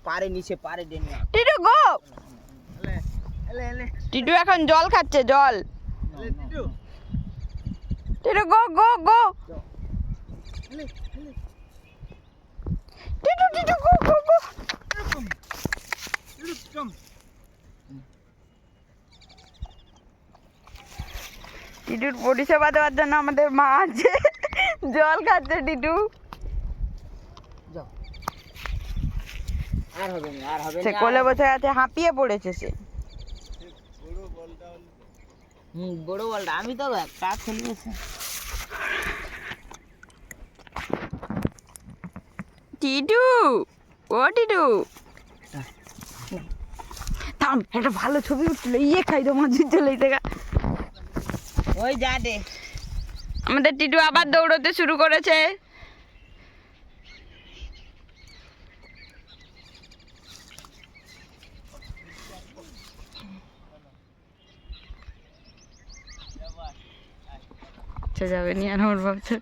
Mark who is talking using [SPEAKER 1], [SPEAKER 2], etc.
[SPEAKER 1] পারে নিচে পারে ডেঙ্গা
[SPEAKER 2] টিটু গো টিটু এখন জল খাচ্ছে জল টিটু গো গো গো টিটু টিটু গো গো গো টিটুর পরিষেবা দেওয়ার জন্য আমাদের মা আছে জল খাচ্ছে টিটু
[SPEAKER 1] আর হবে না
[SPEAKER 2] সে কোলে বসে আছে হাঁপিয়ে পড়েছে সে
[SPEAKER 1] বড় বলটা আমি তো কাজ খেলিয়েছি
[SPEAKER 2] টিটু ও টিটু থাম একটা ভালো ছবি উঠছিল খাই তো মাঝির চলে দেখা
[SPEAKER 1] ওই যা দে
[SPEAKER 2] আমাদের টিটু আবার দৌড়তে শুরু করেছে যাবে নি আর আমার ভাবছে